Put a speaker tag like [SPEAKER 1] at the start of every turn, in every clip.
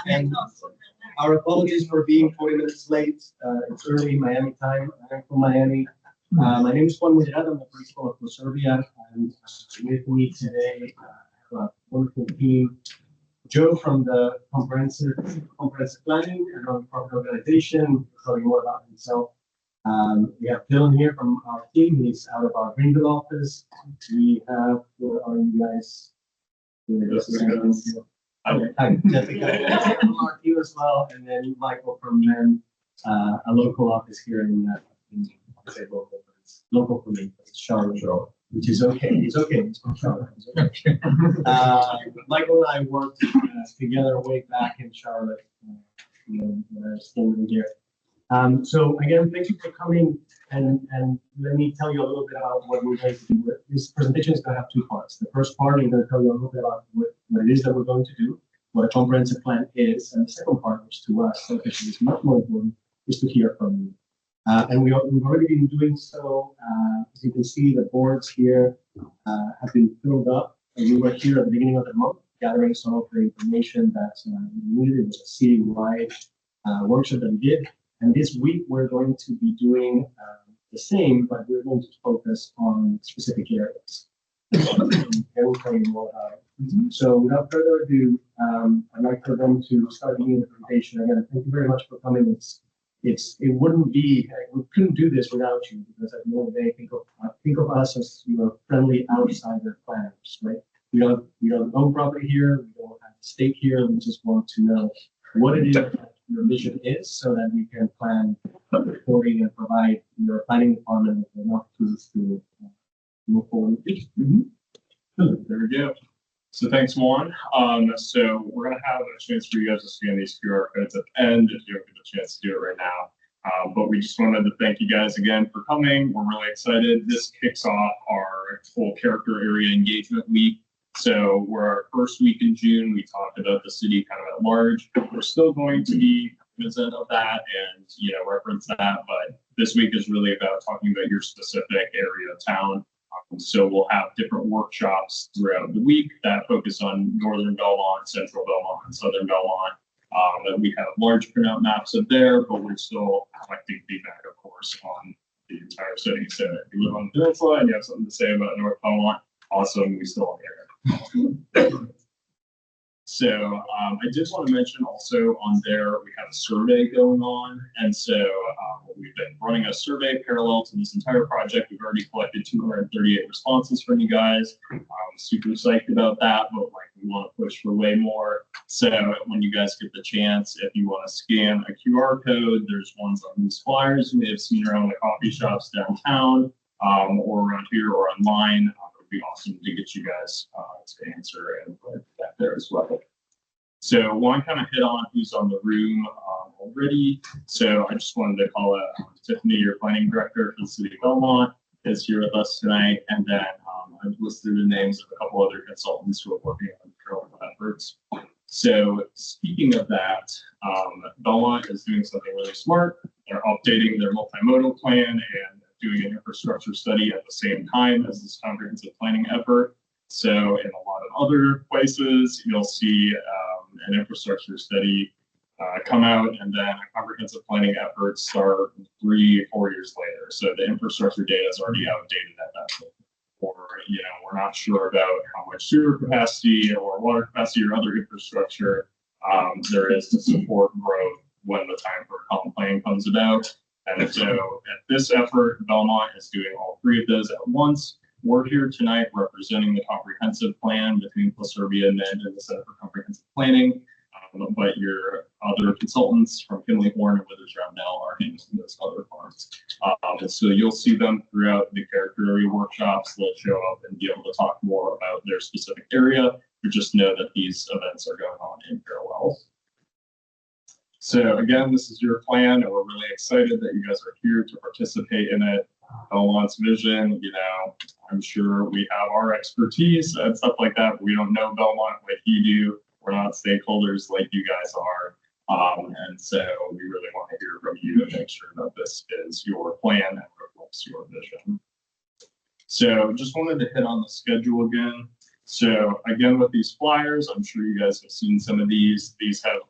[SPEAKER 1] And our apologies for being 40 minutes late. It's early Miami time. I'm from Miami. My name is Juan Mujerad. I'm the principal of Serbia. And with me today, I have a wonderful team. Joe from the comprehensive planning and nonprofit organization, will tell you more about himself. We have Dylan here from our team. He's out of our Greenville office. We have, where are you guys? Hi, Jessica from our team as well, and then Michael from a local office here in I say local, but it's local for me. It's Charlotte, which is okay. It's okay. It's from Charlotte. It's okay. Michael and I worked together way back in Charlotte, when I was still in here. So again, thank you for coming, and let me tell you a little bit about what we're going to do. This presentation is going to have two parts. The first part, I'm going to tell you a little bit about what it is that we're going to do, what a comprehensive plan is, and the second part, which to us, which is much more important, is to hear from you. And we've already been doing so. As you can see, the boards here have been filled up. And we were here at the beginning of the month, gathering some of the information that's needed. It was a city-wide workshop that we did. And this week, we're going to be doing the same, but we're going to focus on specific areas. And we'll tell you more about it. So without further ado, I'd like for them to start giving the presentation. Again, thank you very much for coming. It wouldn't be, we couldn't do this without you, because at the end of the day, think of us as friendly outsider planners, right? We don't own property here, we don't have a stake here, we just want to know what it is that your mission is, so that we can plan reporting and provide your planning department with enough tools to move forward.
[SPEAKER 2] There we go. So thanks, Juan. So we're going to have a chance for you guys to scan these QR codes at the end if you don't get a chance to do it right now. But we just wanted to thank you guys again for coming. We're really excited. This kicks off our full character area engagement week. So we're our first week in June. We talked about the city kind of at large. We're still going to be cognizant of that and reference that, but this week is really about talking about your specific area of town. So we'll have different workshops throughout the week that focus on northern Belmont, central Belmont, and southern Belmont. And we have large printout maps of there, but we're still collecting feedback, of course, on the entire city. So if you live on the peninsula and you have something to say about North Belmont, awesome, we still want to hear it. So I did want to mention also on there, we have a survey going on. And so we've been running a survey parallel to this entire project. We've already collected 238 responses from you guys. I'm super psyched about that, but we want to push for way more. So when you guys get the chance, if you want to scan a QR code, there's ones on these flyers you may have seen around the coffee shops downtown or around here or online. Be awesome to get you guys to answer and put that there as well. So one kind of hit on who's on the room already. So I just wanted to call out Tiffany, your planning director for the city of Belmont, is here with us tonight. And then I've listed the names of a couple other consultants who are working on parallel efforts. So speaking of that, Belmont is doing something really smart. They're updating their multimodal plan and doing an infrastructure study at the same time as this comprehensive planning effort. So in a lot of other places, you'll see an infrastructure study come out and then a comprehensive planning effort start 3 or 4 years later. So the infrastructure data is already outdated at that point. Or, we're not sure about how much sewer capacity or water capacity or other infrastructure there is to support growth when the time for common planning comes about. And so at this effort, Belmont is doing all 3 of those at once. We're here tonight representing the comprehensive plan between Serbia and the Center for Comprehensive Planning. But your other consultants from Kinley Horn and Withers Roundell are handling those other parts. And so you'll see them throughout the character area workshops. They'll show up and be able to talk more about their specific area, but just know that these events are going on in parallel. So again, this is your plan, and we're really excited that you guys are here to participate in it. Belmont's vision, I'm sure we have our expertise and stuff like that, but we don't know Belmont like you do. We're not stakeholders like you guys are. And so we really want to hear from you and make sure that this is your plan and reflects your vision. So just wanted to hit on the schedule again. So again, with these flyers, I'm sure you guys have seen some of these. These have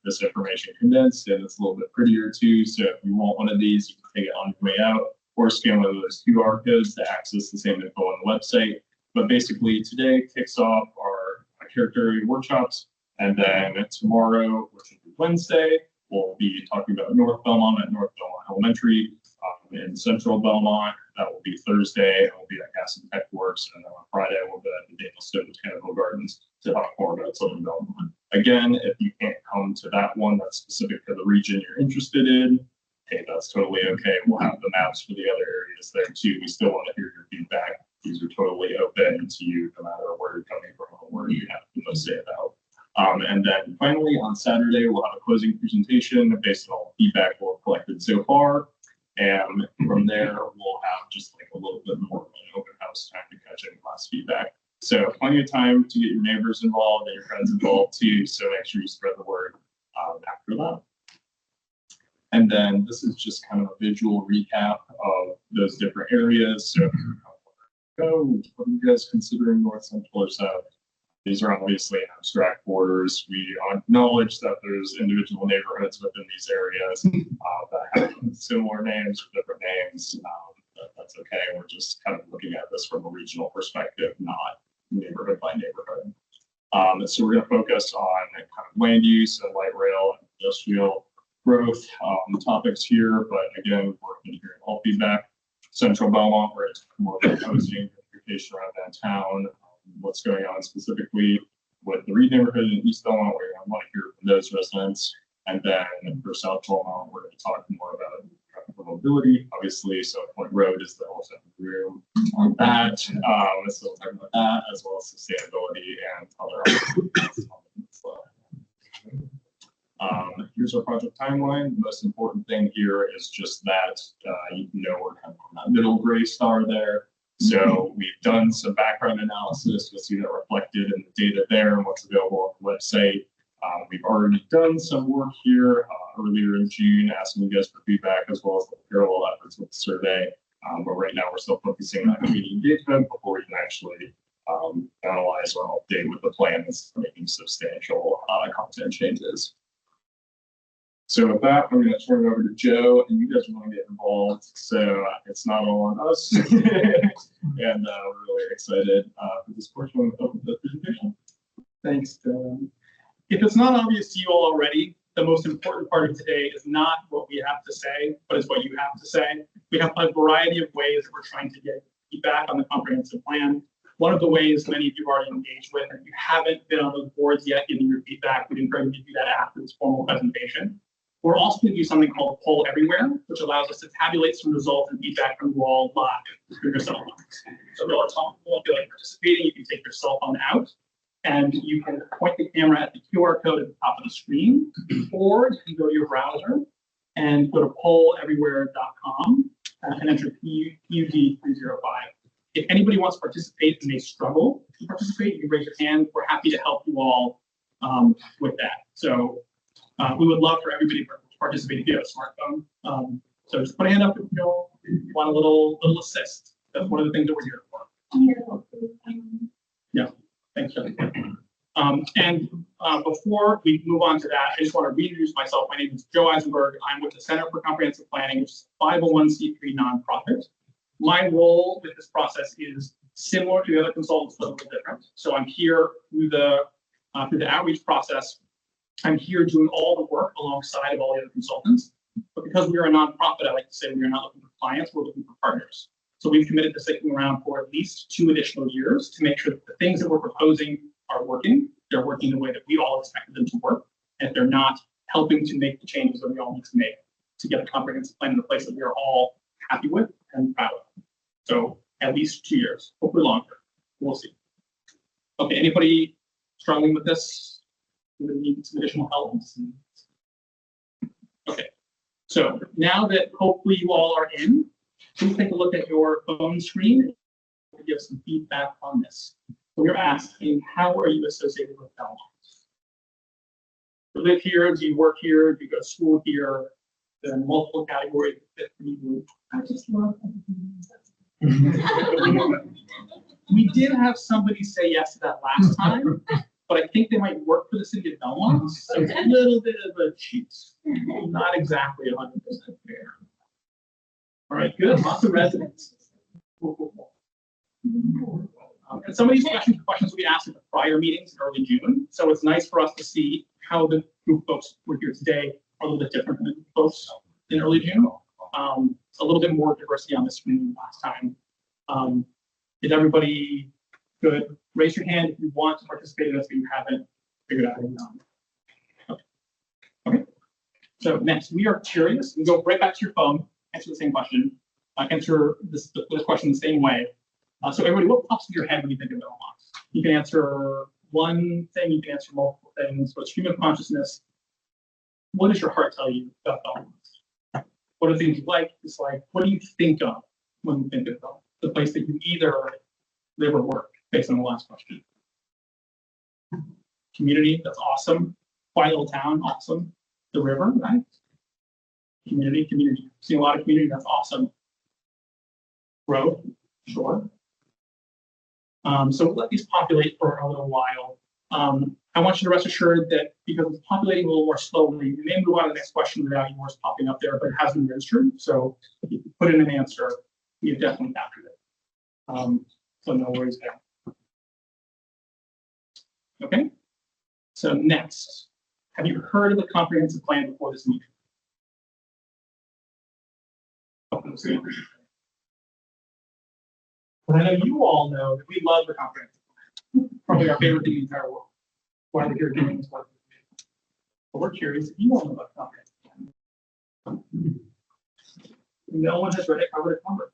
[SPEAKER 2] this information condensed, and it's a little bit prettier too. So if you want one of these, you can take it on your way out or scan one of those QR codes to access the same info on the website. But basically today kicks off our character area workshops, and then tomorrow, which is Wednesday, we'll be talking about North Belmont at North Belmont Elementary. In Central Belmont, that will be Thursday, and we'll be at Gas and Tech Works, and then on Friday we'll be at the Daniel Stone Botanical Gardens to talk more about Southern Belmont. Again, if you can't come to that one that's specific to the region you're interested in, hey, that's totally okay. We'll have the maps for the other areas there too. We still want to hear your feedback. These are totally open to you, no matter where you're coming from or where you have the most say about. And then finally on Saturday, we'll have a closing presentation based on all the feedback we've collected so far. And from there, we'll have just like a little bit more of an open house time to catch any last feedback. So plenty of time to get your neighbors involved and your friends involved too. So make sure you spread the word after that. And then this is just kind of a visual recap of those different areas. So if you go, what are you guys considering north, central, or south? These are obviously abstract borders. We acknowledge that there's individual neighborhoods within these areas that have similar names or different names. That's okay. We're just kind of looking at this from a regional perspective, not neighborhood by neighborhood. So we're going to focus on kind of land use and light rail and industrial growth topics here. But again, we're going to hear all feedback. Central Belmont, we're going to talk more about housing, gentrification around downtown. What's going on specifically with the Reed neighborhood in East Belmont, where I want to hear from those residents. And then for South Belmont, we're going to talk more about traffic mobility, obviously. So Point Road is the elephant in the room on that. So we'll talk about that, as well as sustainability and other here's our project timeline. The most important thing here is just that you know we're kind of on that middle gray star there. So we've done some background analysis. You'll see that reflected in the data there and what's available on the website. We've already done some work here earlier in June, asking you guys for feedback, as well as the parallel efforts with the survey. But right now we're still focusing on community engagement before we can actually analyze or update with the plan that's making substantial content changes. So with that, I'm going to turn it over to Joe, and you guys are going to get involved. So it's not all on us. And we're really excited for this portion of the presentation.
[SPEAKER 3] Thanks, Dylan. If it's not obvious to you all already, the most important part of today is not what we have to say, but it's what you have to say. We have a variety of ways that we're trying to get feedback on the comprehensive plan. One of the ways many of you have already engaged with, and if you haven't been on those boards yet giving your feedback, we'd encourage you to do that after this formal presentation. We're also going to do something called Poll Everywhere, which allows us to tabulate some results and feedback from you all live through your cell phones. So you'll feel like participating. You can take your cell phone out, and you can point the camera at the QR code at the top of the screen, or you can go to your browser and go to polleverywhere.com and enter PUD305. If anybody wants to participate and they struggle to participate, you can raise your hand. We're happy to help you all with that. So we would love for everybody to participate if you have a smartphone. So just put a hand up if you want a little assist. That's one of the things that we're here for. Yeah, thanks, Jeff. Before we move on to that, I just want to reintroduce myself. My name is Joe Eisenberg. I'm with the Center for Comprehensive Planning, which is a 501c3 nonprofit. My role with this process is similar to the other consultants, but a little different. So I'm here through the outreach process. I'm here doing all the work alongside of all the other consultants. But because we are a nonprofit, I like to say we are not looking for clients, we're looking for partners. So we've committed to sticking around for at least 2 additional years to make sure that the things that we're proposing are working. They're working the way that we all expected them to work. And if they're not, helping to make the changes that we all need to make to get a comprehensive plan in the place that we are all happy with and proud of. So at least 2 years, hopefully longer. We'll see. Okay, anybody struggling with this? Need some additional help? Okay, so now that hopefully you all are in, please take a look at your phone screen and give some feedback on this. So we're asking, how are you associated with Belmont? Do you live here? Do you work here? Do you go to school here? There are multiple categories that fit for you. I just love everything. We did have somebody say yes to that last time. but I think they might work for the city of Belmont. So it's a little bit of a cheat, not exactly 100% fair. All right, good. Lots of residents. Cool. And some of these questions will be asked at the prior meetings in early June. So it's nice for us to see how the group of folks who are here today are a little bit different than folks in early June. A little bit more diversity on the screen than last time. Is everybody good? Raise your hand if you want to participate in this, but you haven't figured out how to do it. Okay. So next, we are curious. You go right back to your phone, answer the same question, answer this question the same way. So everybody, what pops into your head when you think of Belmont? You can answer one thing, you can answer multiple things, but stream of consciousness, what does your heart tell you about Belmont? What are things you like, dislike? What do you think of when you think of Belmont? The place that you either live or work, based on the last question. Community, that's awesome. Quiet little town, awesome. The river, right? Community. Seen a lot of community, that's awesome. Growth, sure. So we'll let these populate for a little while. I want you to rest assured that because it's populating a little more slowly, we may move on to the next question without yours popping up there, but it has been registered. So if you put in an answer, you've definitely captured it. So no worries there. Okay. So next, have you heard of the comprehensive plan before this meeting? But I know you all know that we love the comprehensive plan. Probably our favorite thing in the entire world. Why we're here doing this work. But we're curious if you all know about the comprehensive plan. No one has read it cover to cover.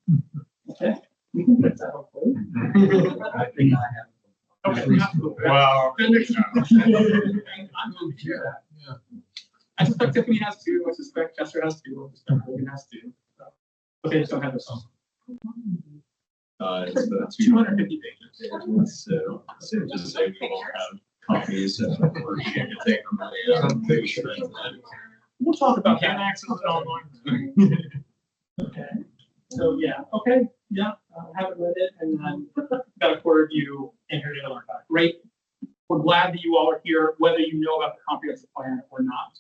[SPEAKER 3] Okay. We can fix that hopefully.
[SPEAKER 1] I think I have.
[SPEAKER 3] Okay.
[SPEAKER 2] Wow.
[SPEAKER 3] I suspect Tiffany has two. I suspect Chester has two. I suspect Logan has two. Okay, just don't have this on.
[SPEAKER 2] It's the
[SPEAKER 3] 250 pages.
[SPEAKER 2] So just say we all have copies and we're here to take them.
[SPEAKER 3] We'll talk about
[SPEAKER 2] Can't
[SPEAKER 3] that.
[SPEAKER 2] access it online.
[SPEAKER 3] Okay. So yeah. Okay. Yeah. I haven't read it, and then got a quarter of you in here to learn about it. Great. We're glad that you all are here, whether you know about the comprehensive plan or not.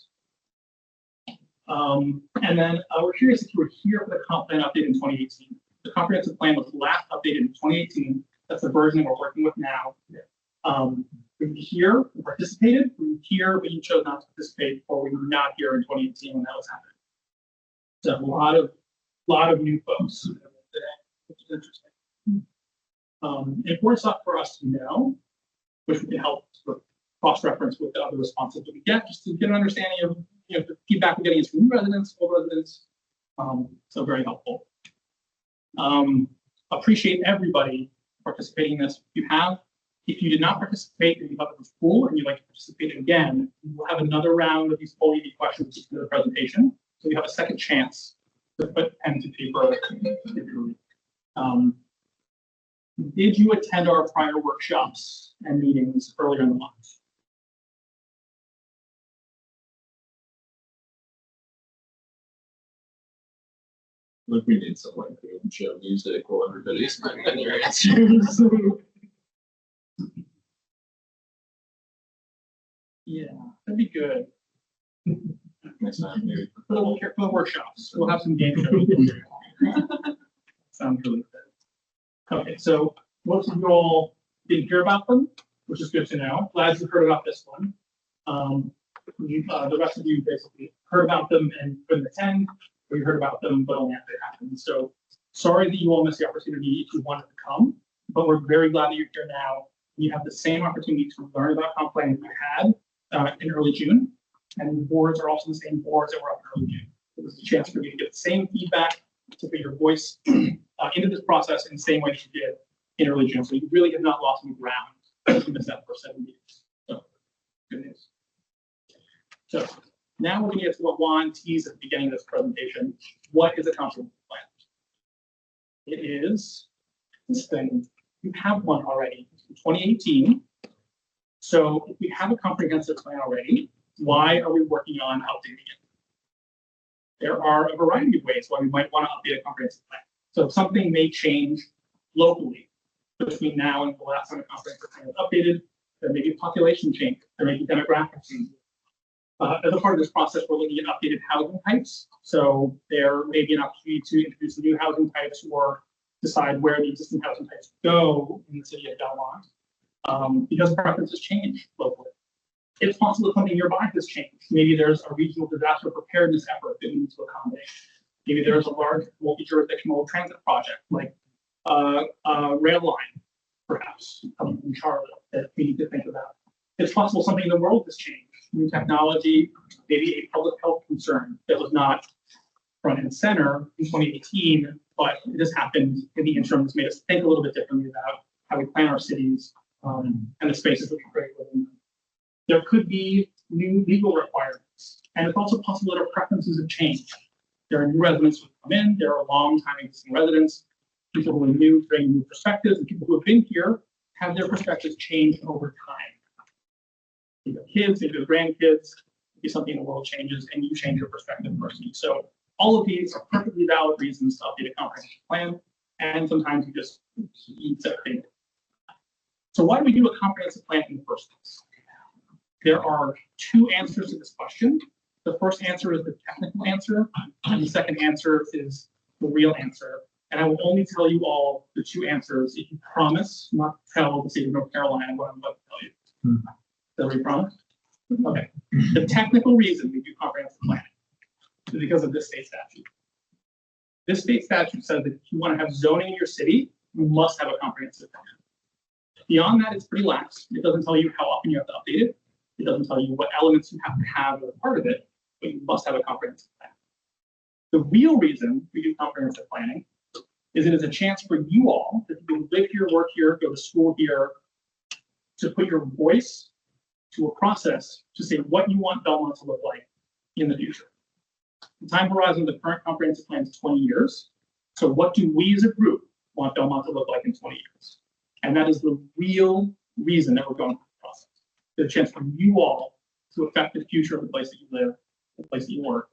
[SPEAKER 3] And then we're curious if you were here for the comp plan update in 2018. The comprehensive plan was last updated in 2018. That's the version that we're working with now. Were you here? You participated? Were you here, but you chose not to participate, or were you not here in 2018 when that was happening? So a lot of new folks today, which is interesting. Important stuff for us to know, which would help sort of cross-reference with the other responses that we get, just to get an understanding of the feedback we're getting is from new residents, old residents. So very helpful. Appreciate everybody participating in this. If you did not participate and you thought it was cool and you'd like to participate again, we'll have another round of these full ED questions for the presentation. So you have a second chance to put pen to paper. Did you attend our prior workshops and meetings earlier in the month?
[SPEAKER 2] Look, we need some like show music while everybody's typing their answers.
[SPEAKER 3] Yeah, that'd be good.
[SPEAKER 2] Next time, maybe.
[SPEAKER 3] For the workshops, we'll have some game shows. Sounds really good. Okay, so most of you all didn't hear about them, which is good to know. Glad you heard about this one. The rest of you basically heard about them and couldn't attend, or you heard about them but only after it happened. So sorry that you all missed the opportunity if you wanted to come, but we're very glad that you're here now. You have the same opportunity to learn about comp plan that you had in early June, and the boards are also the same boards that were up in early June. So this is a chance for you to get the same feedback, to put your voice into this process in the same way that you did in early June. So you really have not lost any ground in this that first 7 meetings. So good news. So now we're going to get to what Juan teased at the beginning of this presentation. What is a comprehensive plan? It is this thing. You have one already in 2018. So if we have a comprehensive plan already, why are we working on updating it? There are a variety of ways why we might want to update a comprehensive plan. So something may change locally between now and the last time a comprehensive plan was updated. There may be population change. There may be demographic change. As a part of this process, we're looking at updated housing types. So there may be an opportunity to introduce new housing types or decide where the existing housing types go in the city of Belmont, because preferences change locally. It's possible something nearby has changed. Maybe there's a regional disaster preparedness effort that we need to accommodate. Maybe there's a large multi-jurisdictional transit project like rail line, perhaps, coming from Charlotte that we need to think about. It's possible something in the world has changed. New technology, maybe a public health concern that was not front and center in 2018, but it has happened in the interim. It's made us think a little bit differently about how we plan our cities and the spaces that we create within them. There could be new legal requirements, and it's also possible that our preferences have changed. There are new residents who come in, there are long-time existing residents, people who are new, bring new perspectives, and people who have been here have their perspectives changed over time. You have kids, maybe you have grandkids, maybe something in the world changes and you change your perspective personally. So all of these are perfectly valid reasons to update a comprehensive plan, and sometimes you just need to think. So why do we do a comprehensive plan in the first place? There are two answers to this question. The first answer is the technical answer, and the second answer is the real answer. And I will only tell you all the two answers if you promise not to tell the state of North Carolina what I'm about to tell you. Does we promise? Okay. The technical reason we do comprehensive planning is because of this state statute. This state statute says that if you want to have zoning in your city, you must have a comprehensive plan. Beyond that, it's pretty lax. It doesn't tell you how often you have to update it. It doesn't tell you what elements you have to have as a part of it, but you must have a comprehensive plan. The real reason we do comprehensive planning is it is a chance for you all, that you live here, work here, go to school here, to put your voice to a process to say what you want Belmont to look like in the future. The time horizon of the current comprehensive plan is 20 years. So what do we as a group want Belmont to look like in 20 years? And that is the real reason that we're going through the process. There's a chance for you all to affect the future of the place that you live, the place that you work,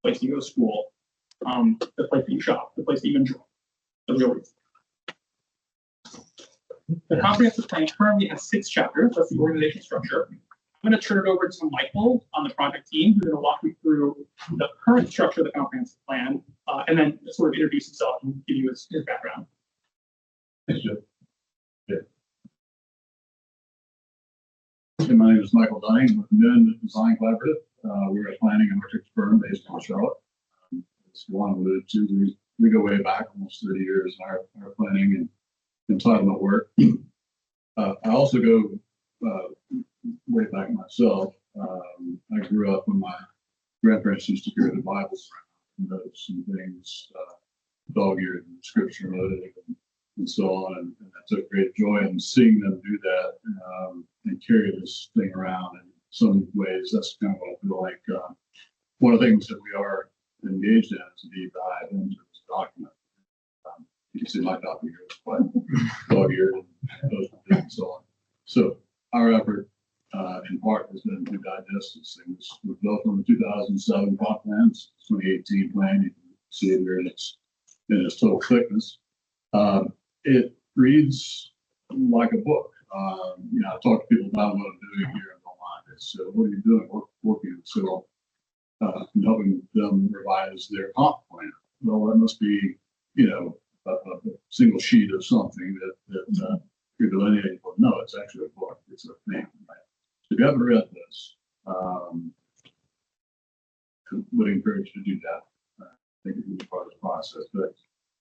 [SPEAKER 3] the place that you go to school, the place that you shop, the place that you enjoy. The real reason. The comprehensive plan currently has 6 chapters. That's the organization structure. I'm going to turn it over to Michael on the project team, who's going to walk me through the current structure of the comprehensive plan, and then sort of introduce himself and give you his background.
[SPEAKER 4] Thanks, Jeff. Okay, my name is Michael Dunning with Minden Design Collaborative. We're a planning and architecture firm based in Charlotte. As Juan alluded to, we go way back, almost 30 years in our planning and entitlement work. I also go way back myself. I grew up when my grandparents used to carry the Bibles around, notes and things, dog-eared and scripture loaded and so on. And I took great joy in seeing them do that and carry this thing around. And in some ways, that's kind of what I feel like one of the things that we are engaged in is a deep dive into this document. You can see my copy here, it's quite dog-eared and so on. So our effort in part has been to digest this thing. This was built on the 2007 plot plans, 2018 plan. You can see it here in its total thickness. It reads like a book. I talk to people about what I'm doing here in Vermont. It's what are you doing? Working. So helping them revise their comp plan. Well, that must be, a single sheet of something that you're delineating. Well, no, it's actually a book. It's a thing. Right? So if you haven't read this, I would encourage you to do that. I think it can be part of the process. But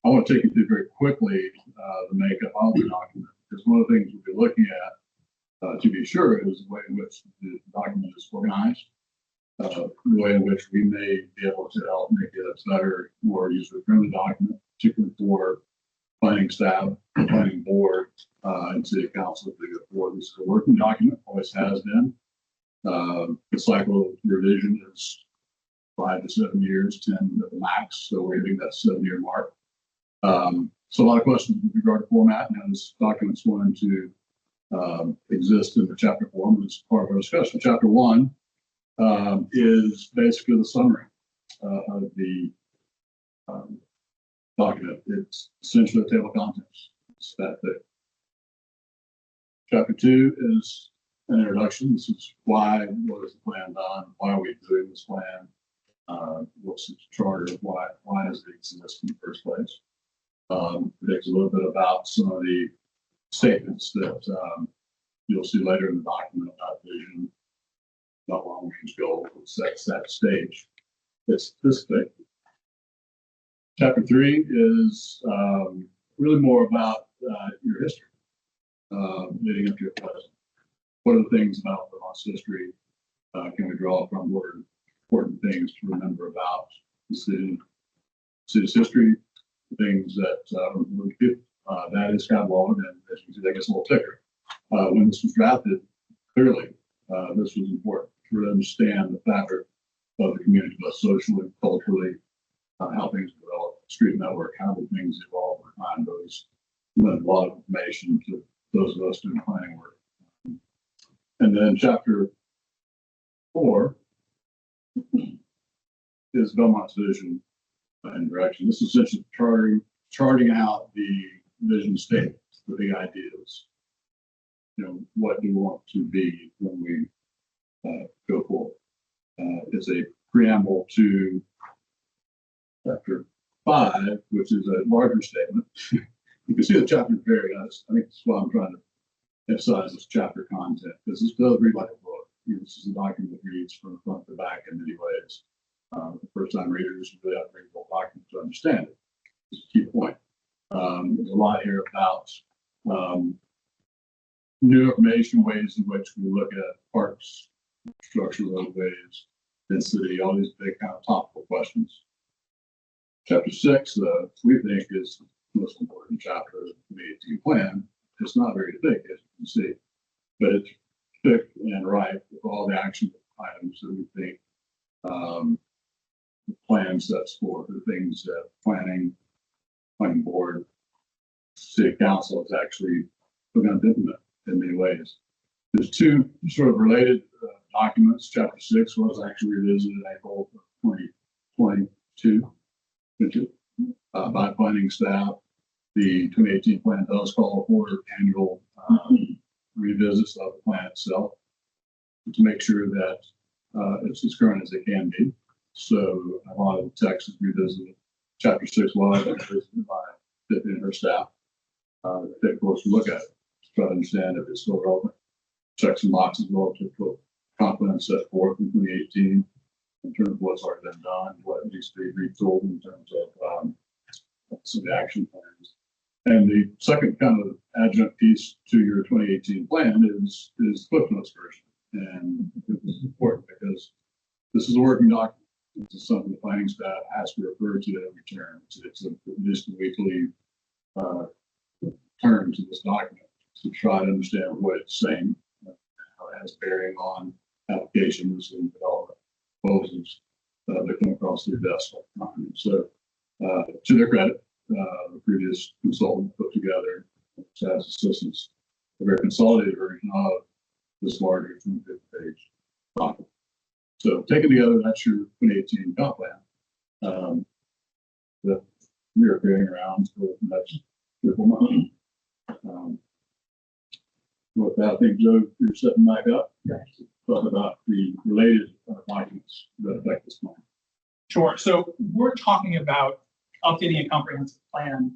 [SPEAKER 4] I want to take you through very quickly the makeup of the document, because one of the things we'll be looking at, to be sure, is the way in which the document is organized, the way in which we may be able to help make it a better, more user-friendly document, particularly for planning staff, planning board, and city council if they go forward. This is a working document, always has been. The cycle of revision is 5 to 7 years, 10 at the max, so we're hitting that 7-year mark. So a lot of questions with regard to format, and this document's going to exist in the chapter form as part of our discussion. Chapter 1 is basically the summary of the document. It's essentially a table of contents. It's that thick. Chapter 2 is an introduction. This is what is the plan done? Why are we doing this plan? What's the charter? Why does it exist in the first place? Predicts a little bit about some of the statements that you'll see later in the document about vision, not long range goals, sets that stage. It's this thing. Chapter 3 is really more about your history leading up to your present. What are the things about Vermont's history can we draw from? What are important things to remember about the city's history? Things that that is cataloged, and as you can see, that gets a little thicker. When this was drafted, clearly this was important to understand the fabric of the community, both socially, culturally, how things develop, street network, how did things evolve over time. Those lend a lot of information to those of us doing planning work. And then chapter 4 is Belmont's vision and direction. This is essentially charting out the vision statement, the big ideas. What do we want to be when we go forward? Is a preamble to chapter 5, which is a larger statement. You can see the chapter very nice. I think that's why I'm trying to emphasize this chapter content, because this does read like a book. This is a document that reads from front to back in many ways. The first time readers really have to read the whole document to understand it. It's a key point. There's a lot here about new information, ways in which we look at parks, structural roadways, density, all these big kind of topical questions. Chapter 6, we think, is the most important chapter of the 2018 plan. It's not very thick, as you can see, but it's thick and ripe with all the action items that we think the plan sets forth, the things that planning board, city council is actually going to implement in many ways. There's two sort of related documents. Chapter 6 was actually revisited in April of 2022 by planning staff. The 2018 plan does call for annual revisits of the plan itself to make sure that it's as current as it can be. So a lot of the text is revisited. Chapter 6 was revisited by Tiffany and her staff. Take a closer look at it to try to understand if it's still relevant. Check some boxes relative to comp plan set forth in 2018 in terms of what's already been done, what needs to be retooled in terms of some of the action plans. And the second kind of adjunct piece to your 2018 plan is CLUP notes version. And this is important because this is a working document. This is something the planning staff has to refer to at every turn. It's at least a weekly turn to this document to try to understand what it's saying, how it has bearing on applications and development proposals that come across their desk all the time. So to their credit, the previous consultant put together, as assistants, a very consolidated version of this larger 250-page document. So taken together, that's your 2018 comp plan that we are carrying around for the next 3 or 4 months. With that, I think, Joe, you're setting back up. Talk about the related documents that affect this plan.
[SPEAKER 3] Sure. So we're talking about updating a comprehensive plan,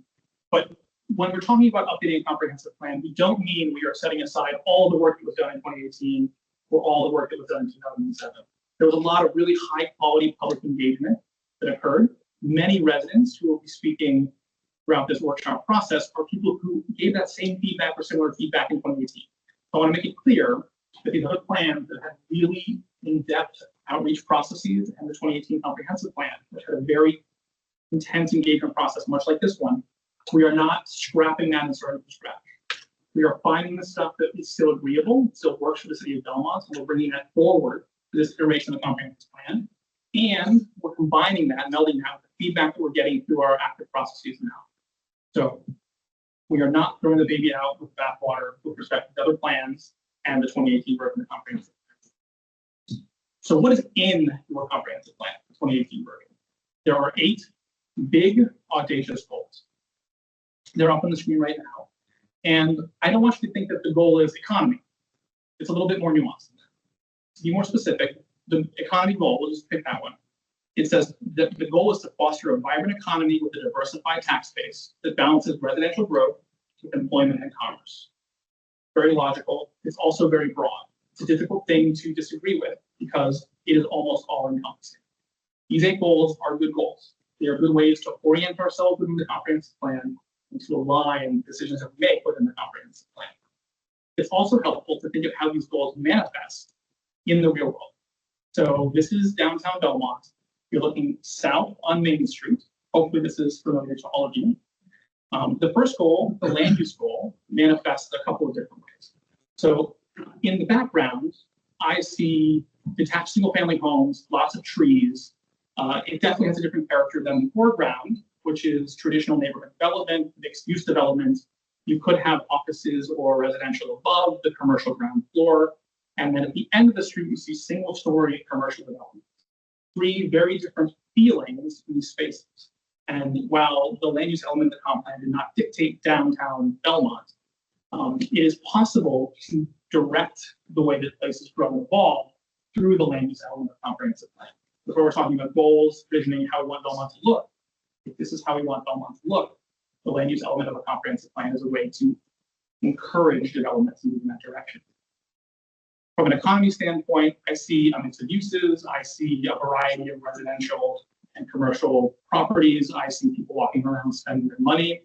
[SPEAKER 3] but when we're talking about updating a comprehensive plan, we don't mean we are setting aside all the work that was done in 2018 or all the work that was done in 2007. There was a lot of really high quality public engagement that occurred. Many residents who will be speaking throughout this workshop process are people who gave that same feedback or similar feedback in 2018. I want to make it clear that these other plans that had really in-depth outreach processes and the 2018 comprehensive plan, which had a very intense engagement process, much like this one, we are not scrapping that and starting from scratch. We are finding the stuff that is still agreeable, still works for the city of Belmont, and we're bringing that forward to this iteration of the comprehensive plan. And we're combining that, melding that with the feedback that we're getting through our active processes now. So we are not throwing the baby out with bathwater with respect to other plans and the 2018 version of the comprehensive plan. So what is in your comprehensive plan, the 2018 version? There are 8 big, audacious goals. They're up on the screen right now. And I don't want you to think that the goal is economy. It's a little bit more nuanced. To be more specific, the economy goal, we'll just pick that one. It says that the goal is to foster a vibrant economy with a diversified tax base that balances residential growth with employment and commerce. Very logical. It's also very broad. It's a difficult thing to disagree with because it is almost all encompassing. These 8 goals are good goals. They are good ways to orient ourselves within the comprehensive plan and to align decisions that we make within the comprehensive plan. It's also helpful to think of how these goals manifest in the real world. So this is downtown Belmont. You're looking south on Main Street. Hopefully this is familiar to all of you. The first goal, the land use goal, manifests a couple of different ways. So in the background, I see detached single-family homes, lots of trees. It definitely has a different character than the foreground, which is traditional neighborhood development, mixed-use development. You could have offices or residential above the commercial ground floor. And then at the end of the street, you see single-story commercial development. 3 very different feelings in these spaces. And while the land use element of the comp plan did not dictate downtown Belmont, it is possible to direct the way that places grow and evolve through the land use element of the comprehensive plan. Before we're talking about goals, visioning, how we want Belmont to look, if this is how we want Belmont to look, the land use element of a comprehensive plan is a way to encourage development to move in that direction. From an economy standpoint, I see a mix of uses. I see a variety of residential and commercial properties. I see people walking around spending their money,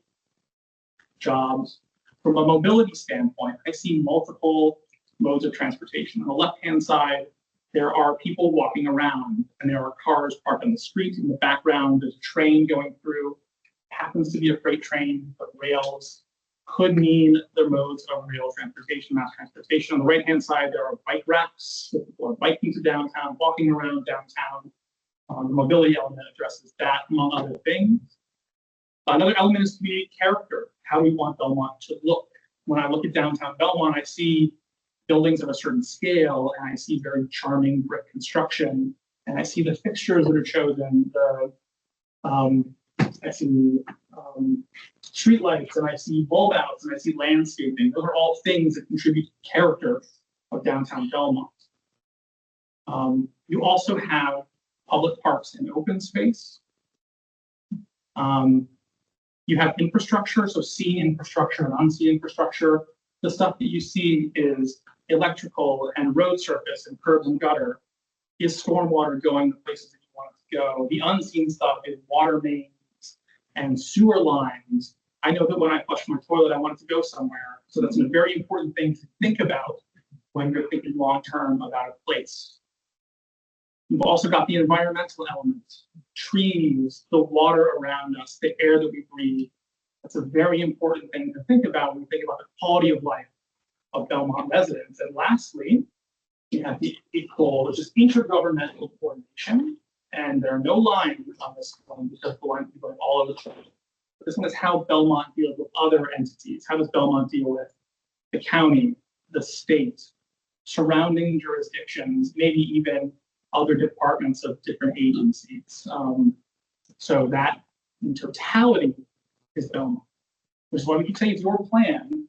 [SPEAKER 3] jobs. From a mobility standpoint, I see multiple modes of transportation. On the left-hand side, there are people walking around and there are cars parked on the street. In the background, there's a train going through. It happens to be a freight train, but rails could mean the modes of rail transportation, mass transportation. On the right-hand side, there are bike racks. So people are biking to downtown, walking around downtown. The mobility element addresses that, among other things. Another element is community character, how we want Belmont to look. When I look at downtown Belmont, I see buildings of a certain scale, and I see very charming brick construction, and I see the fixtures that are chosen, I see streetlights, and I see bulb outs, and I see landscaping. Those are all things that contribute to the character of downtown Belmont. You also have public parks and open space. You have infrastructure, so seen infrastructure and unseen infrastructure. The stuff that you see is electrical and road surface and curbs and gutter. Is stormwater going the places that you want it to go? The unseen stuff is water mains and sewer lines. I know that when I flush my toilet, I want it to go somewhere. So that's a very important thing to think about when you're thinking long-term about a place. You've also got the environmental elements, trees, the water around us, the air that we breathe. That's a very important thing to think about when we think about the quality of life of Belmont residents. And lastly, we have the 8th goal, which is intergovernmental coordination. And there are no lines on this one because the lines are going all over the place. This one is how Belmont deals with other entities. How does Belmont deal with the county, the state, surrounding jurisdictions, maybe even other departments of different agencies. So that in totality is Belmont, which is why we can say it's your plan.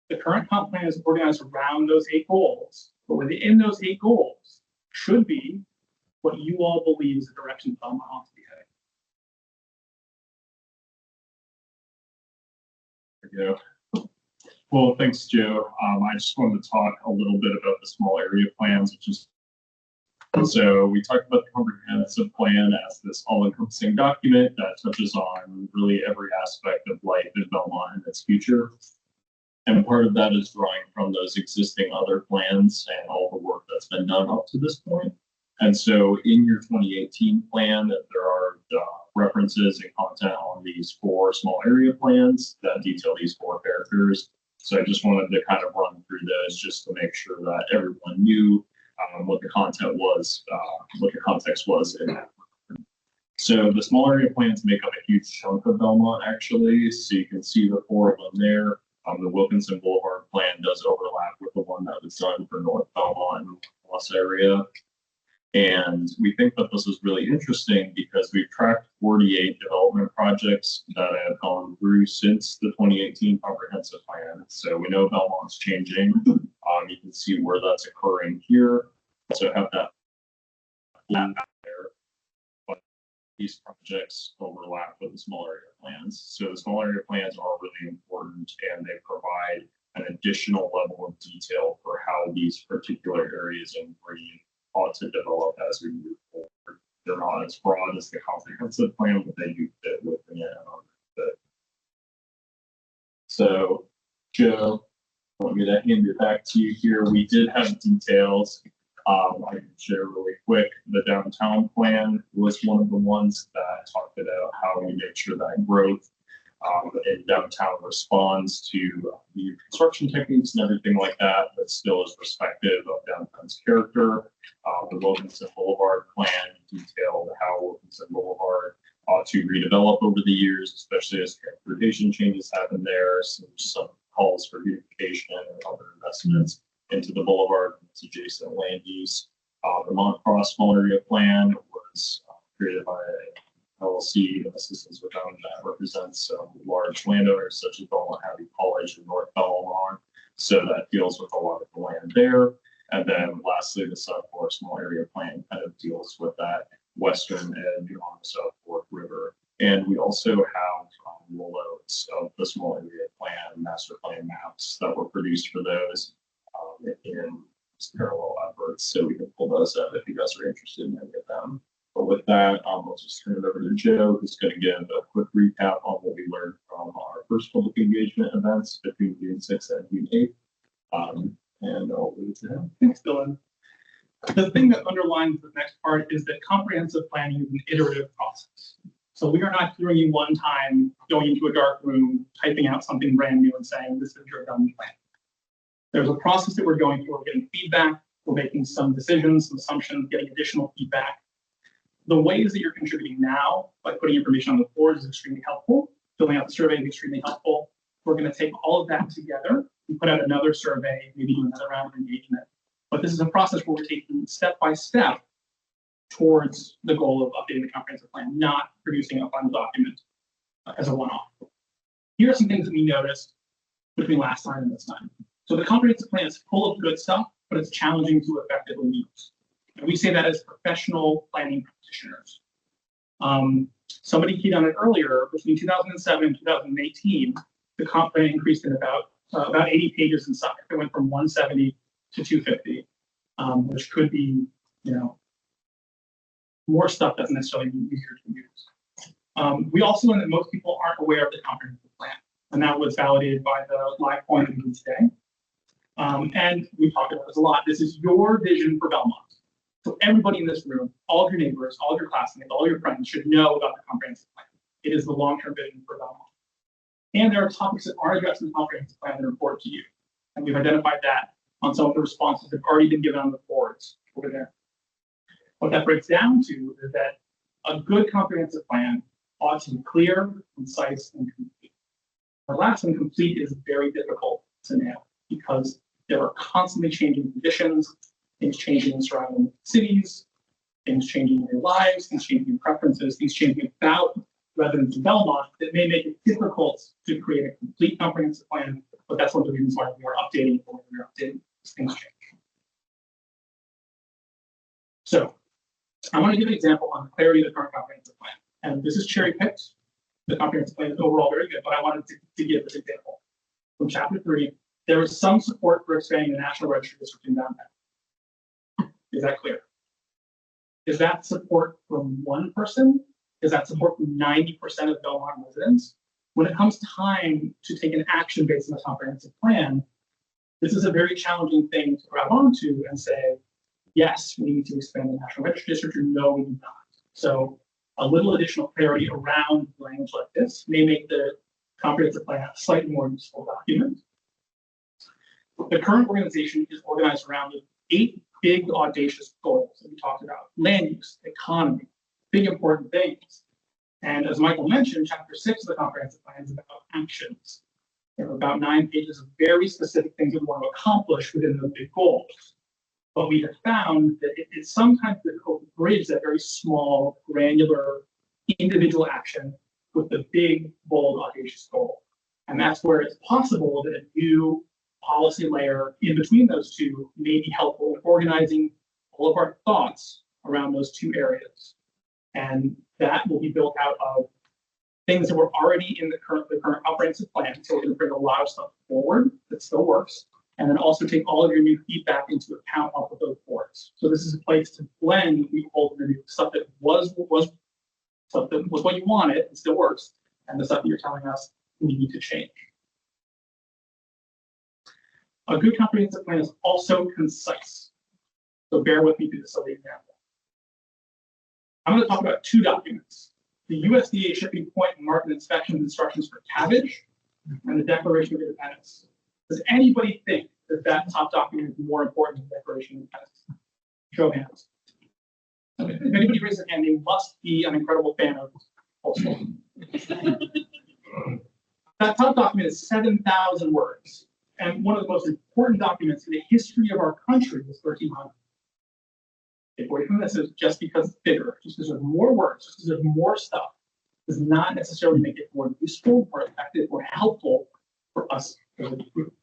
[SPEAKER 3] The current comp plan is organized around those 8 goals, but within those 8 goals should be what you all believe is the direction Belmont ought to be heading.
[SPEAKER 2] There you go. Well, thanks, Joe. I just wanted to talk a little bit about the small area plans, which is so we talked about the comprehensive plan as this all-encompassing document that touches on really every aspect of life in Belmont and its future. And part of that is drawing from those existing other plans and all the work that's been done up to this point. And so in your 2018 plan, there are references and content on these 4 small area plans that detail these 4 characters. So I just wanted to kind of run through those just to make sure that everyone knew what the content was, what the context was in that. So the small area plans make up a huge chunk of Belmont, actually. So you can see the 4 of them there. The Wilkinson Boulevard plan does overlap with the one that was done for North Belmont and Plus area. And we think that this is really interesting because we've tracked 48 development projects that have gone through since the 2018 comprehensive plan. So we know Belmont's changing. You can see where that's occurring here. So have that flat out there. But these projects overlap with the small area plans. So the small area plans are really important, and they provide an additional level of detail for how these particular areas in green ought to develop as we move forward. They're not as broad as the comprehensive plan, but they do fit within it. So, Joe, I want me to hand it back to you here. We did have details. I can share really quick. The downtown plan was one of the ones that talked about how we make sure that growth in downtown responds to the construction techniques and everything like that, but still is respective of downtown's character. The Wilkinson Boulevard plan detailed how Wilkinson Boulevard ought to redevelop over the years, especially as transportation changes happen there. Some calls for beautification and other investments into the boulevard and its adjacent land use. The Mont Cross small area plan was created by LLC Assistance with Own that represents large landowners such as Belmont Abbey College and North Belmont. So that deals with a lot of the land there. And then lastly, the South Fork small area plan kind of deals with that western edge on the South Fork River. And we also have rollouts of the small area plan, master plan maps that were produced for those in parallel efforts. So we can pull those up if you guys are interested in any of them. But with that, I'll just turn it over to Joe, who's going to give a quick recap on what we learned from our first public engagement events between June 6th and June 8th. And I'll leave it to him.
[SPEAKER 3] Thanks, Dylan. The thing that underlines the next part is that comprehensive planning is an iterative process. So we are not hearing you one time, going into a dark room, typing out something brand new and saying, this is your done plan. There's a process that we're going through. We're getting feedback. We're making some decisions, some assumptions, getting additional feedback. The ways that you're contributing now, by putting information on the board, is extremely helpful. Filling out the survey is extremely helpful. We're going to take all of that together and put out another survey, maybe do another round of engagement. But this is a process where we're taking step by step towards the goal of updating the comprehensive plan, not producing a final document as a one-off. Here are some things that we noticed between last time and this time. So the comprehensive plan is full of good stuff, but it's challenging to effectively use. And we say that as professional planning practitioners. Somebody keyed on it earlier. Between 2007 and 2018, the comp plan increased in about 80 pages in size. It went from 170 to 250, which could be, more stuff doesn't necessarily be easier to use. We also learned that most people aren't aware of the comprehensive plan, and that was validated by the live point we did today. And we talked about this a lot. This is your vision for Belmont. So everybody in this room, all of your neighbors, all of your classmates, all of your friends should know about the comprehensive plan. It is the long-term vision for Belmont. And there are topics that are addressed in the comprehensive plan that are important to you. And we've identified that on some of the responses that have already been given on the boards over there. What that breaks down to is that a good comprehensive plan ought to be clear, concise, and complete. The last one, complete, is very difficult to nail because there are constantly changing conditions, things changing in surrounding cities, things changing in your lives, things changing in preferences, things changing about residents in Belmont that may make it difficult to create a complete comprehensive plan, but that's one of the reasons why we are updating when we're updating things change. So I want to give an example on the clarity of the current comprehensive plan. And this is cherry picked. The comprehensive plan is overall very good, but I wanted to give this example. From chapter 3, there is some support for expanding the National Register District in downtown. Is that clear? Is that support from one person? Is that support from 90% of Belmont residents? When it comes time to take an action based on a comprehensive plan, this is a very challenging thing to grab onto and say, yes, we need to expand the National Register District, or no, we do not. So a little additional clarity around language like this may make the comprehensive plan a slightly more useful document. The current organization is organized around the 8 big audacious goals that we talked about: land use, economy, big important things. And as Michael mentioned, chapter 6 of the comprehensive plan is about actions. There are about 9 pages of very specific things that we want to accomplish within those big goals. But we have found that it's sometimes difficult to bridge that very small, granular, individual action with the big, bold, audacious goal. And that's where it's possible that a new policy layer in between those two may be helpful in organizing all of our thoughts around those two areas. And that will be built out of things that were already in the current comprehensive plan. So we're going to bring a lot of stuff forward that still works, and then also take all of your new feedback into account off of those boards. So this is a place to blend the old and the new stuff that was stuff that was what you wanted and still works, and the stuff that you're telling us we need to change. A good comprehensive plan is also concise. So bear with me through this silly example. I'm going to talk about two documents: the USDA shipping point and market inspection instructions for cabbage, and the Declaration of Independence. Does anybody think that that top document is more important than the Declaration of Independence? Show of hands. Okay. If anybody raises their hand, they must be an incredible fan of Tolstoy. That top document is 7,000 words, and one of the most important documents in the history of our country is 1,300. Take away from this is just because it's bigger, just because there's more words, just because there's more stuff, does not necessarily make it more useful, more effective, or helpful for us as a group.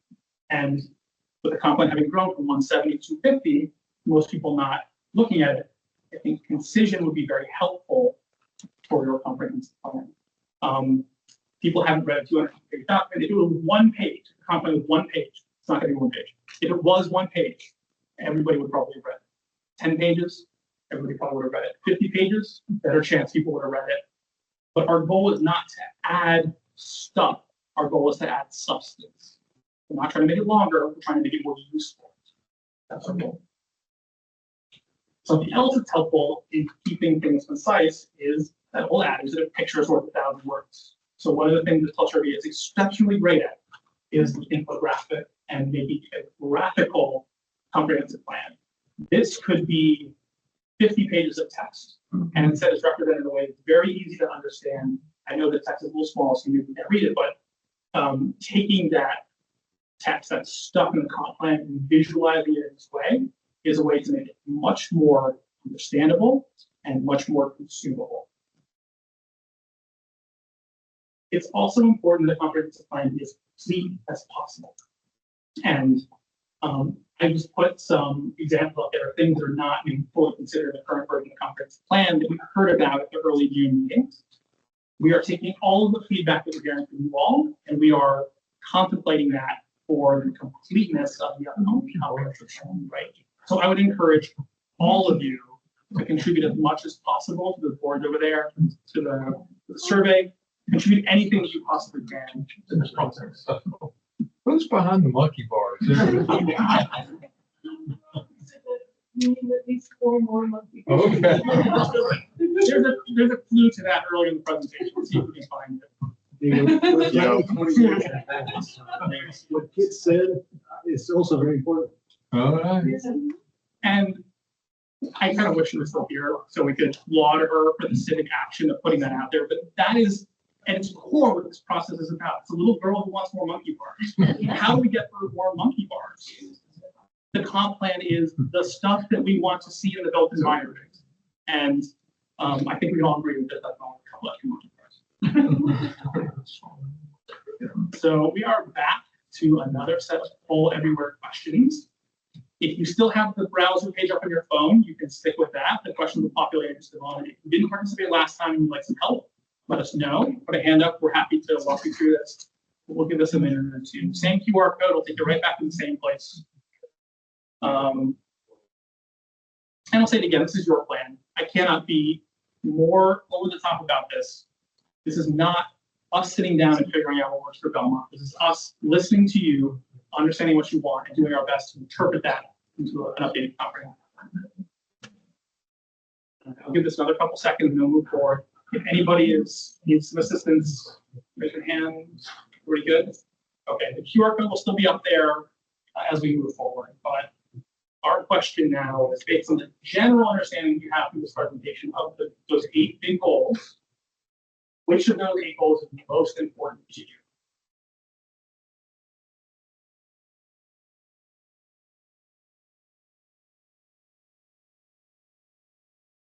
[SPEAKER 3] And with the comp plan having grown from 170 to 250, most people not looking at it, I think concision would be very helpful for your comprehensive plan. People haven't read a 200-page document. If it was one page, the comp plan was one page, it's not going to be one page. If it was one page, everybody would probably have read it. 10 pages, everybody probably would have read it. 50 pages, better chance people would have read it. But our goal is not to add stuff. Our goal is to add substance. We're not trying to make it longer, we're trying to make it more useful. That's our goal. Something else that's helpful in keeping things concise is that old adage that a picture is worth 1,000 words. So one of the things that Telstra is exceptionally great at is the infographic and making a graphical comprehensive plan. This could be 50 pages of text, and instead it's represented in a way that's very easy to understand. I know the text is a little small, so you can't read it, but taking that text that's stuck in the comp plan and visualizing it in this way is a way to make it much more understandable and much more consumable. It's also important that the comprehensive plan is complete as possible. And I just put some examples out there of things that are not being fully considered in the current version of the comprehensive plan that we heard about at the early June meetings. We are taking all of the feedback that we're hearing from you all, and we are contemplating that for the completeness of the upcoming comprehensive plan, right? So I would encourage all of you to contribute as much as possible to the board over there, to the survey, contribute anything that you possibly can to this process.
[SPEAKER 5] Who's behind the monkey bars?
[SPEAKER 6] We need at least 4 more monkey.
[SPEAKER 5] Okay.
[SPEAKER 3] There's a clue to that early in the presentation. We'll see if we can find it.
[SPEAKER 1] What Kit said is also very important.
[SPEAKER 5] All right.
[SPEAKER 3] And I kind of wish she was still here so we could laud her for the civic action of putting that out there. But that is, at its core, what this process is about. It's a little girl who wants more monkey bars. How do we get her more monkey bars? The comp plan is the stuff that we want to see in the built environment. And I think we all agree with that. That's all a couple of monkey bars. So we are back to another set of poll everywhere questions. If you still have the browser page up on your phone, you can stick with that. The questions will populate interested on it. If you didn't participate last time and you'd like some help, let us know. Put a hand up. We're happy to walk you through this. We'll give this a minute or two. Same QR code will take you right back to the same place. And I'll say it again, this is your plan. I cannot be more over the top about this. This is not us sitting down and figuring out what works for Belmont. This is us listening to you, understanding what you want, and doing our best to interpret that into an updated comprehensive plan. I'll give this another couple seconds and we'll move forward. If anybody needs some assistance, raise your hand. Pretty good. Okay, the QR code will still be up there as we move forward, but our question now is based on the general understanding you have from this presentation of those 8 big goals. Which of those 8 goals is most important to you?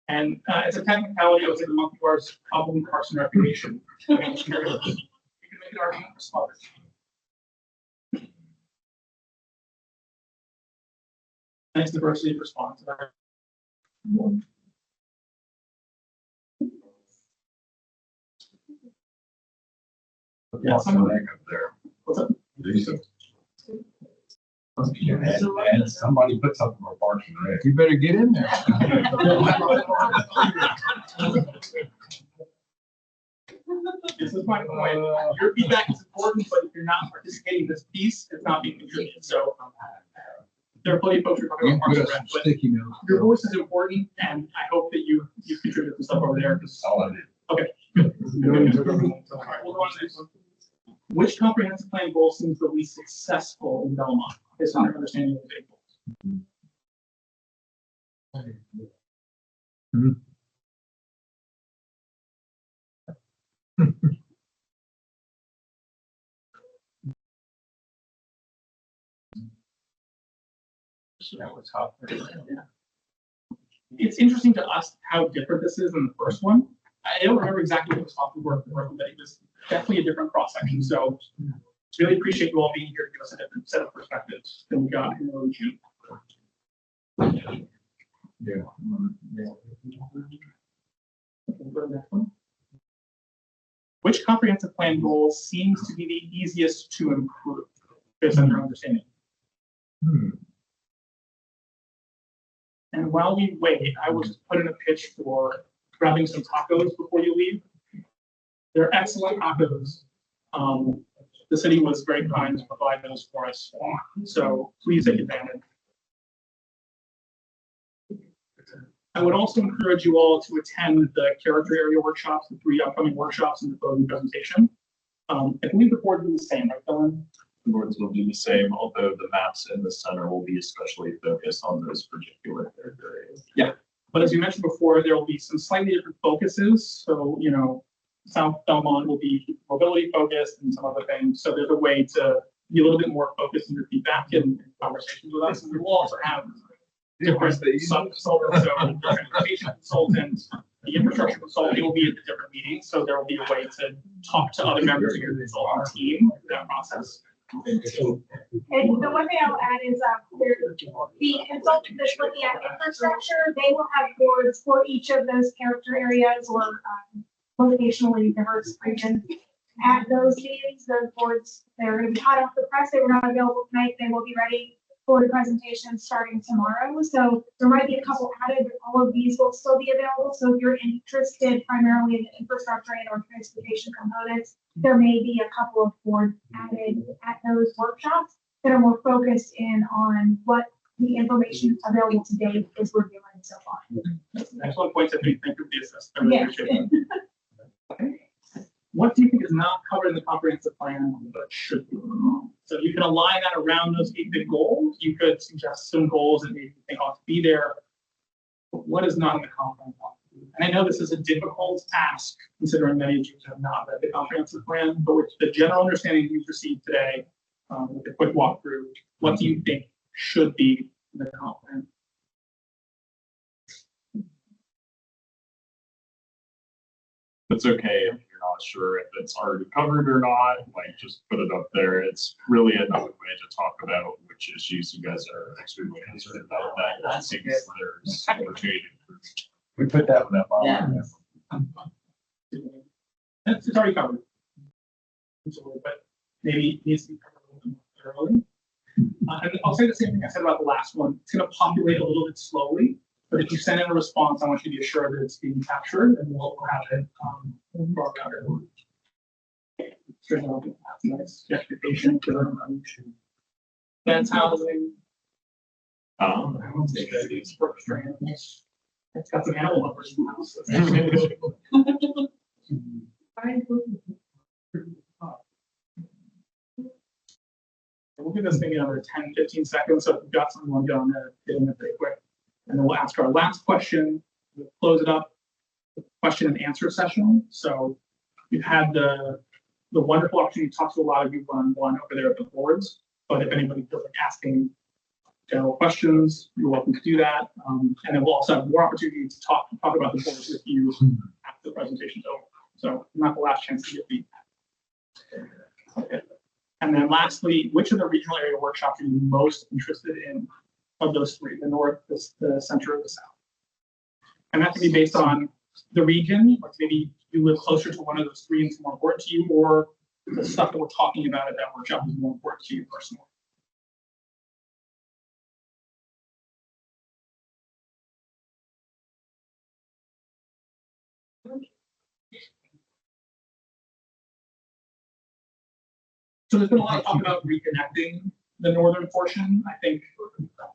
[SPEAKER 3] And as a technicality, I would say the monkey bars probably parks and recreation. You can make an argument for smokers. Nice diversity of response. Yeah,
[SPEAKER 5] What's
[SPEAKER 3] some-
[SPEAKER 5] back up there?
[SPEAKER 3] What's up?
[SPEAKER 5] And somebody put something for Parks and Rec. You better get in there.
[SPEAKER 3] This is my point. Your feedback is important, but if you're not participating in this piece, it's not being contributed. So there are plenty of folks who are talking
[SPEAKER 5] You
[SPEAKER 3] about Parks
[SPEAKER 5] put
[SPEAKER 3] and
[SPEAKER 5] us
[SPEAKER 3] Rec,
[SPEAKER 5] some
[SPEAKER 3] but
[SPEAKER 5] sticky notes.
[SPEAKER 3] your voice is important, and I hope that you contribute some stuff over there. 'Cause-
[SPEAKER 5] All I did.
[SPEAKER 3] Okay. Good. All right, we'll go on to the next one. Which comprehensive plan goal seems the least successful in Belmont? Based on your understanding of the big goals.
[SPEAKER 5] That was hot.
[SPEAKER 3] It's interesting to us how different this is than the first one. I don't remember exactly what was talking about, but it was definitely a different cross section. So really appreciate you all being here to give us a different set of perspectives than we got in early June.
[SPEAKER 5] Yeah.
[SPEAKER 3] Okay, go to the next one. Which comprehensive plan goal seems to be the easiest to improve based on your understanding? And while we wait, I will just put in a pitch for grabbing some tacos before you leave. They're excellent tacos. The city was very kind to provide those for us, so please take advantage. I would also encourage you all to attend the character area workshops, the 3 upcoming workshops and the voting presentation. I believe the board will do the same, right, Dylan?
[SPEAKER 2] The boards will do the same, although the maps in the center will be especially focused on those particular areas.
[SPEAKER 3] But as you mentioned before, there will be some slightly different focuses. So, you know, South Belmont will be mobility focused and some other things. So there's a way to be a little bit more focused in your feedback and conversations with us. And we will also have different sub-consultants, so the transportation consultant, the infrastructure consultant will be at the different meetings. So there will be a way to talk to other members of your consultant team through that process.
[SPEAKER 7] And the one thing I'll add is, the consultant that's looking at infrastructure, they will have boards for each of those character areas or locationally diverse regions. At those meetings, those boards, they're gonna be hot off the press. They were not available tonight. They will be ready for the presentation starting tomorrow. So there might be a couple added, but all of these will still be available. So if you're interested primarily in the infrastructure and or transportation components, there may be a couple of boards added at those workshops that are more focused in on what the information available today is reviewing so far.
[SPEAKER 3] Excellent points. I think you the assist. I really
[SPEAKER 7] Yeah.
[SPEAKER 3] appreciate it. What do you think is not covered in the comprehensive plan but should be? So you can align that around those 8 big goals. You could suggest some goals that maybe you think ought to be there. But what is not in the comprehensive plan? And I know this is a difficult ask, considering many of you have not read the comprehensive plan, but with the general understanding you've received today, with a quick walkthrough, what do you think should be in the comp plan?
[SPEAKER 2] It's okay if you're not sure if it's already covered or not, like just put it up there. It's really another way to talk about which issues you guys are extremely concerned about that seems there's opportunity.
[SPEAKER 5] We put that one up.
[SPEAKER 3] It's already covered. But maybe it needs to be covered a little bit more thoroughly. And I'll say the same thing I said about the last one. It's going to populate a little bit slowly, but if you send in a response, I want you to be assured that it's being captured and we'll have it brought out. Nice justification. That's housing. I don't think that it's for strands. It's got some animal lovers in the house. We'll give this thing another 10, 15 seconds. So if you've got something on down there, get in there pretty quick. And then we'll ask our last question. We'll close it up with question and answer session. So we've had the wonderful opportunity to talk to a lot of you one-on-one over there at the boards. But if anybody feels like asking general questions, you're welcome to do that. And then we'll also have more opportunity to talk about the boards with you after the presentation's over. So not the last chance to get feedback. Okay. And then lastly, which of the regional area workshops are you most interested in of those three, the north, the center, or the south. And that can be based on the region, like maybe you live closer to one of those three and it's more important to you, or the stuff that we're talking about at that workshop is more important to you personally. So there's been a lot of talk about reconnecting the northern portion. I think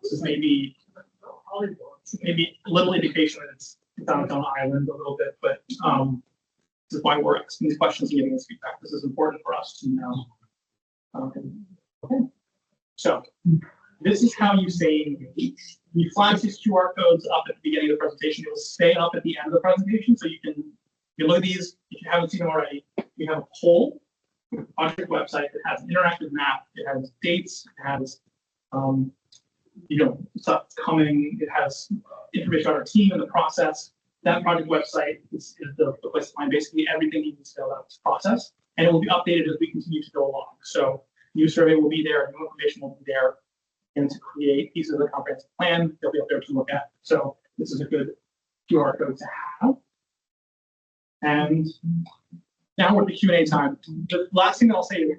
[SPEAKER 3] this is maybe a little indication that it's on its own island a little bit, but this is why we're asking these questions and giving this feedback. This is important for us to know. Okay. So this is how you say engage. We flash these QR codes up at the beginning of the presentation. It will stay up at the end of the presentation, so you can look at these. If you haven't seen them already, we have a poll on your website that has an interactive map. It has dates. It has stuff coming. It has information on our team and the process. That project website is the place to find basically everything you need to know about this process, and it will be updated as we continue to go along. So new survey will be there, new information will be there, and to create pieces of the comprehensive plan, they'll be up there to look at. So this is a good QR code to have. And now we're at the Q&A time. The last thing that I'll say is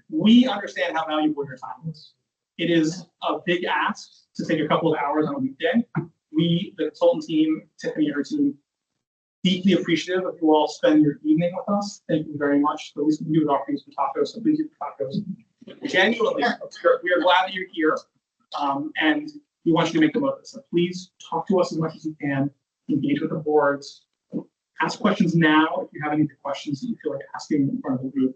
[SPEAKER 3] we understand how valuable your time is. It is a big ask to take a couple of hours on a weekday. We, the consultant team, Tiffany and her team, deeply appreciative if you all spend your evening with us. Thank you very much. The least we can do is offer you some tacos, so please do tacos. Genuinely, we are glad that you're here, and we want you to make the most of it. So please talk to us as much as you can, engage with the boards, ask questions now if you have any questions that you feel like asking in front of the group.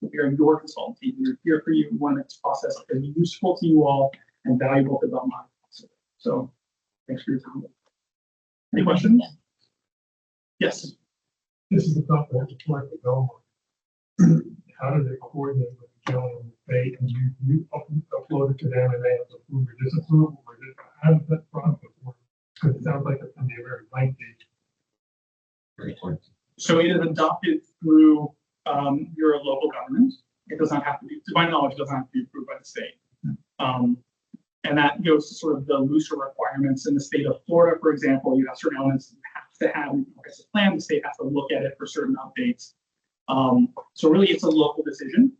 [SPEAKER 3] We are your consultant team. We're here for you. We want to make this process as useful to you all and valuable to Belmont. So thanks for your time. Any questions? Yes.
[SPEAKER 8] This is the comprehensive plan for Belmont. How do they coordinate with the county and the state? And you upload it to them and they have to approve or disapprove, or how does that process work? Because it sounds like it's going to be a very lengthy.
[SPEAKER 3] So it is adopted through your local government. It does not have to be, to my knowledge, it doesn't have to be approved by the state. And that goes to sort of the looser requirements in the state of Florida, for example. You have certain elements you have to have in the plan. The state has to look at it for certain updates. So really, it's a local decision.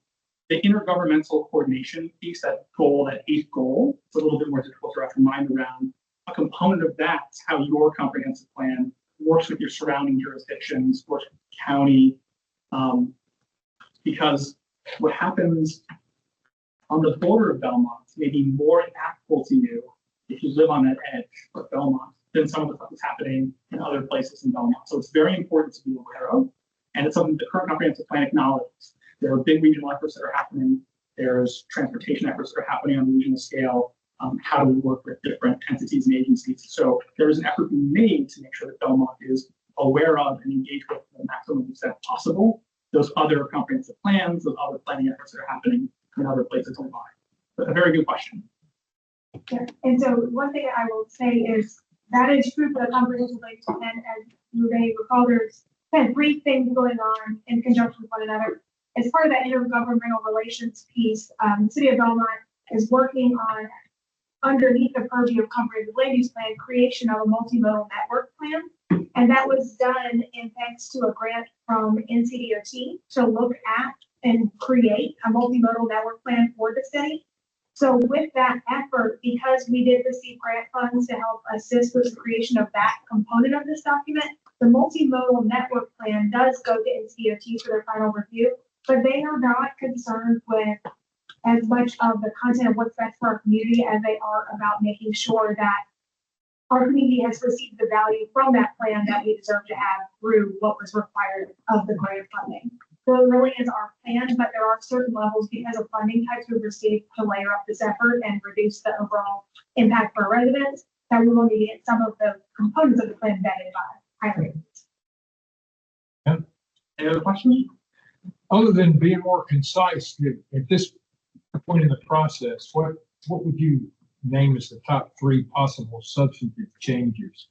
[SPEAKER 3] The intergovernmental coordination piece, that goal, that 8th goal, it's a little bit more difficult to wrap your mind around. A component of that is how your comprehensive plan works with your surrounding jurisdictions, works with the county, because what happens on the border of Belmont may be more impactful to you if you live on that edge of Belmont than some of the stuff that's happening in other places in Belmont. So it's very important to be aware of, and it's something the current comprehensive plan acknowledges. There are big regional efforts that are happening. There's transportation efforts that are happening on the regional scale. How do we work with different entities and agencies? So there is an effort being made to make sure that Belmont is aware of and engaged with the maximum extent possible those other comprehensive plans, those other planning efforts that are happening in other places nearby. But a very good question.
[SPEAKER 7] Yeah. And so one thing I will say is that is true for the comprehensive plan. As you may recall, there's kind of 3 things going on in conjunction with one another. As part of that intergovernmental relations piece, the city of Belmont is working on, underneath the purview of comprehensive land use plan, creation of a multimodal network plan. And that was done in thanks to a grant from NCDOT to look at and create a multimodal network plan for the city. So with that effort, because we did receive grant funds to help assist with the creation of that component of this document, the multimodal network plan does go to NCDOT for their final review, but they are not concerned with as much of the content of what's best for our community as they are about making sure that our community has received the value from that plan that we deserve to have through what was required of the grant funding. So it really is our plan, but there are certain levels because of funding types we've received to layer up this effort and reduce the overall impact for our residents, that we will need to get some of the components of the plan vetted by highway.
[SPEAKER 3] Any other questions?
[SPEAKER 5] Other than being more concise at this point in the process, what would you name as the top 3 possible substantive changes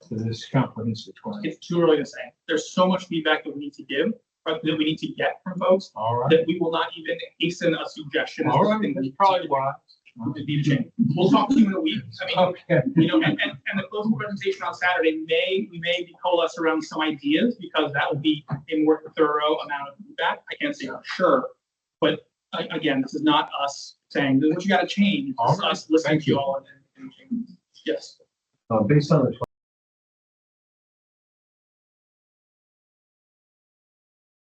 [SPEAKER 5] to this comprehensive plan?
[SPEAKER 3] It's too early to say. There's so much feedback that we need to give, or that we need to get from folks,
[SPEAKER 5] All right.
[SPEAKER 3] that we will not even hasten a suggestion.
[SPEAKER 5] All right. That's probably why.
[SPEAKER 3] We just need to change. We'll talk to you in a week. I mean,
[SPEAKER 5] Okay.
[SPEAKER 3] you know, and the closing presentation on Saturday we may be coalesce around some ideas because that would be a more thorough amount of feedback. I can't say for sure, but again, this is not us saying this is what you got to change. This is us listening to you all and changing. Yes.
[SPEAKER 1] Based on the